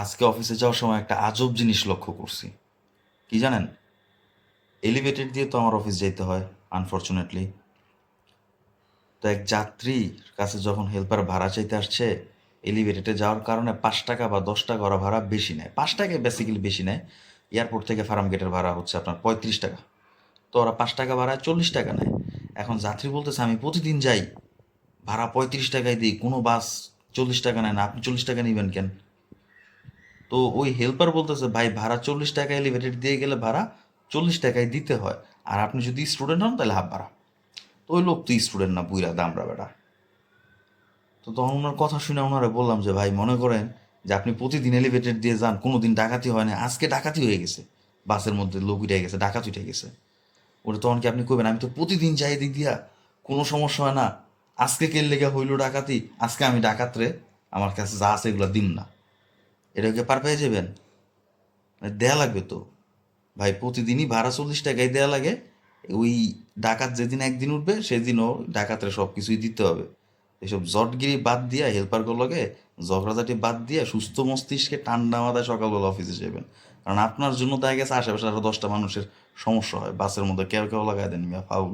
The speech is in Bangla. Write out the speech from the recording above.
আজকে অফিসে যাওয়ার সময় একটা আজব জিনিস লক্ষ্য করছি। কি জানেন? এলিভেটেড দিয়ে তো আমার অফিস যেতে হয়, আনফরচুনেটলি। তো এক যাত্রীর কাছে যখন হেল্পার ভাড়া চাইতে আসছে, এলিভেটেডে যাওয়ার কারণে 5 টাকা বা 10 টাকা ওরা ভাড়া বেশি নেয়। 5 টাকা বেসিক্যালি বেশি নেয়। এয়ারপোর্ট থেকে ফার্ম গেটের ভাড়া হচ্ছে আপনার 35 টাকা। তো ওরা 5 টাকা ভাড়ায় 40 টাকা নেয়। এখন যাত্রী বলতেছে, আমি প্রতিদিন যাই, ভাড়া 35 টাকায় দিই, কোনো বাস 40 টাকা নেয় না, আপনি 40 টাকা নেবেন কেন? তো ওই হেল্পার বলতেছে, ভাই ভাড়া 40 টাকা, এলিভেটেড দিয়ে গেলে ভাড়া 40 টাকায় দিতে হয়, আর আপনি যদি স্টুডেন্ট হন তাহলে হাফ ভাড়া। তো ওই লোক তো স্টুডেন্ট না, বুইরা দামরা বেটা। তো তখন ওনার কথা শুনে ওনারা বললাম যে, ভাই মনে করেন যে আপনি প্রতিদিন এলিভেটেড দিয়ে যান, কোনো দিন ডাকাতি হয় না, আজকে ডাকাতি হয়ে গেছে, বাসের মধ্যে লোক উঠে গেছে, ডাকাতি উঠে গেছে। ওটা তখন কি আপনি কইবেন, আমি তো প্রতিদিন যাই দিক দিয়া, কোনো সমস্যা হয় না, আজকে কে লেগে হইলো ডাকাতি, আজকে আমি ডাকাতরে আমার কাছে যা আছে এগুলো দিন না, এটাকে পার পেয়ে যাবেন? দেয়া লাগবে তো। ভাই প্রতিদিনই ভাড়া 40 টাকাই দেয়া লাগে। ওই ডাকাত যেদিন একদিন উঠবে সেদিনও ডাকাতের সব কিছুই দিতে হবে। এসব জটগিরি বাদ দিয়া, হেল্পারগুলোকে ঝগড়াঝাটি বাদ দিয়া সুস্থ মস্তিষ্কে ঠান্ডা মাথায় সকালবেলা অফিসে যাবেন। কারণ আপনার জন্য দেখা গেছে আশেপাশে আরো 10টা মানুষের সমস্যা হয়, বাসের মধ্যে কেউ কেউ লাগাই দেন মিয়া ফাউল।